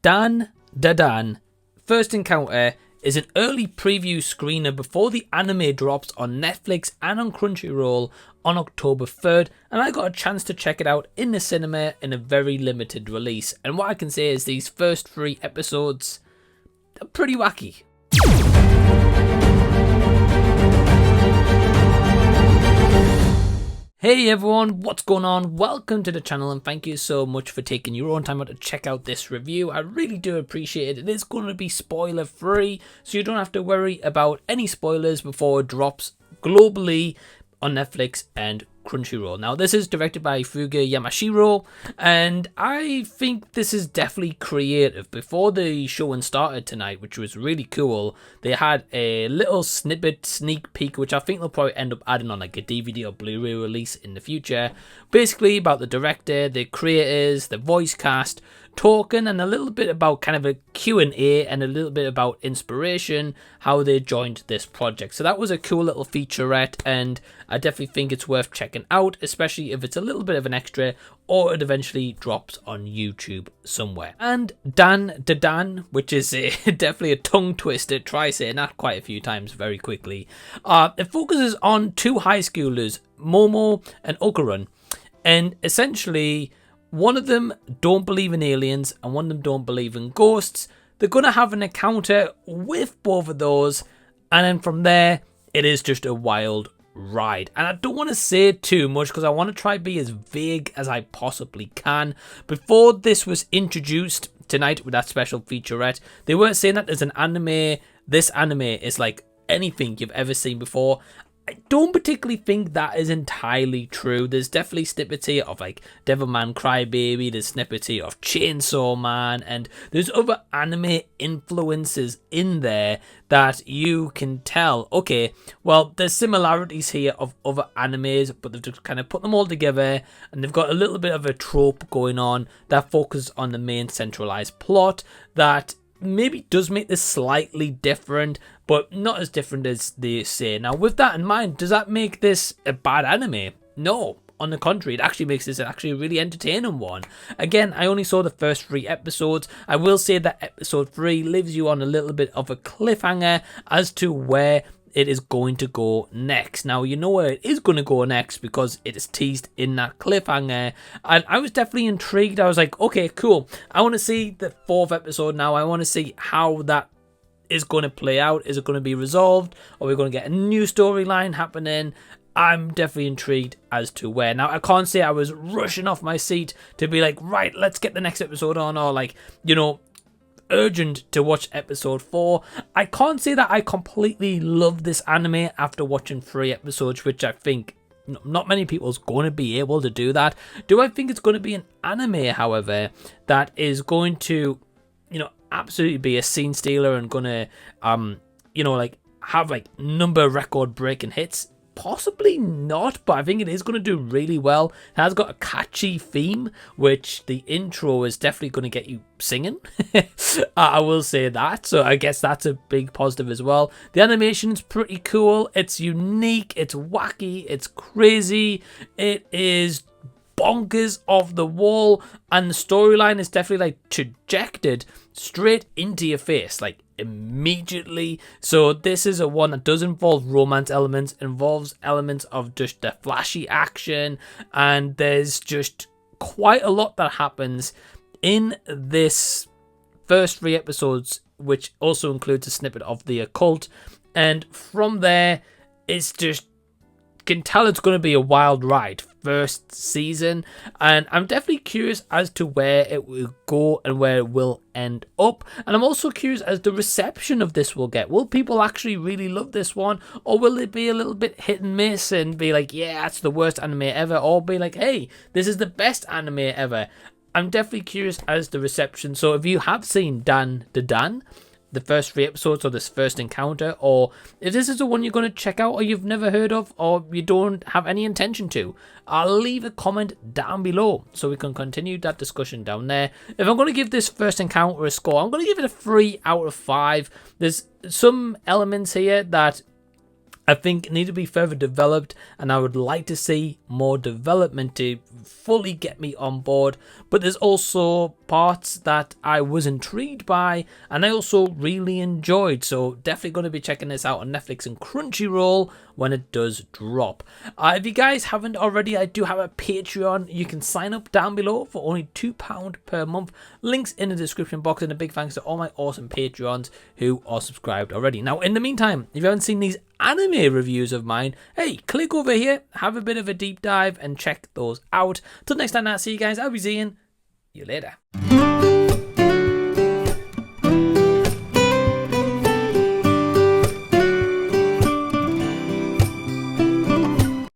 Dandadan First Encounter is an early preview screener before the anime drops on Netflix and on Crunchyroll on October 3rd, and I got a chance to check it out in the cinema in a very limited release. And what I can say is these first 3 episodes are pretty wacky. Hey everyone, what's going on? Welcome to the channel and thank you so much for taking your own time out to check out this review. I really do appreciate it. It is going to be spoiler free, so you don't have to worry about any spoilers before it drops globally on Netflix and Crunchyroll. Now, this is directed by Fuga Yamashiro, and I think this is definitely creative. Before the showing started tonight, which was really cool, they had a little sneak peek, which I think they'll probably end up adding on like a DVD or Blu-ray release in the future. Basically about the director, the creators, the voice cast, talking, and a little bit about kind of a Q&A and a little bit about inspiration, how they joined this project. So that was a cool little featurette, and I definitely think it's worth checking out, especially if it's a little bit of an extra or it eventually drops on YouTube somewhere. And Dandadan, which is definitely a tongue twister, try saying that quite a few times very quickly. It focuses on 2 high schoolers, Momo and Okarun, and essentially one of them don't believe in aliens and one of them don't believe in ghosts. They're going to have an encounter with both of those, and then from there it is just a wild ride. And I don't want to say too much because I want to try to be as vague as I possibly can. Before this was introduced tonight with that special featurette, they weren't saying that there's an anime. This anime is like anything you've ever seen before. I don't particularly think that is entirely true. There's definitely snippets here of like Devilman Crybaby, there's snippets here of Chainsaw Man, and there's other anime influences in there that you can tell, okay, well, there's similarities here of other animes, but they've just kind of put them all together, and they've got a little bit of a trope going on that focuses on the main centralized plot that maybe does make this slightly different, but not as different as they say. Now, with that in mind, does that make this a bad anime? No. On the contrary, it actually makes this actually a really entertaining one. Again, I only saw the first 3 episodes. I will say that episode 3 leaves you on a little bit of a cliffhanger as to where it is going to go next. Now, you know where it is going to go next because it is teased in that cliffhanger, and I was definitely intrigued. I was like, okay, cool, I want to see the 4th episode now. I want to see how that is going to play out. Is it going to be resolved? Are we going to get a new storyline happening? I'm definitely intrigued as to where. Now, I can't say I was rushing off my seat to be like, right, let's get the next episode on, or like, you know, urgent to watch episode 4. I can't say that I completely love this anime after watching 3 episodes, which I think not many people's going to be able to do that. Do I think it's going to be an anime, however, that is going to, you know, absolutely be a scene stealer and going to, you know, like have like number record breaking hits? Possibly not, but I think it is going to do really well. It has got a catchy theme, which the intro is definitely going to get you singing. I will say that, so I guess that's a big positive as well. The animation is pretty cool. It's unique, it's wacky, it's crazy, it is bonkers off the wall, and the storyline is definitely like trajected straight into your face, like immediately. So this is a one that does involve romance elements, involves elements of just the flashy action, and there's just quite a lot that happens in this first 3 episodes, which also includes a snippet of the occult, and from there it's just can tell it's going to be a wild ride first season, and I'm definitely curious as to where it will go and where it will end up. And I'm also curious as the reception of this will get. Will people actually really love this one, or will it be a little bit hit and miss and be like, yeah, that's the worst anime ever, or be like, hey, this is the best anime ever? I'm definitely curious as the reception. So if you have seen Dandadan, the first 3 episodes, or this first encounter, or if this is the one you're going to check out or you've never heard of or you don't have any intention to, I'll leave a comment down below so we can continue that discussion down there. If I'm going to give this first encounter a score, I'm going to give it a 3 out of 5. There's some elements here that I think need to be further developed, and I would like to see more development to fully get me on board. But there's also parts that I was intrigued by and I also really enjoyed. So definitely going to be checking this out on Netflix and Crunchyroll when it does drop. If you guys haven't already, I do have a Patreon. You can sign up down below for only £2 per month. Links in the description box, and a big thanks to all my awesome Patreons who are subscribed already. Now, in the meantime, if you haven't seen these anime reviews of mine, hey, click over here, have a bit of a deep dive and check those out. Till next time, I'll see you guys. I'll be seeing you later.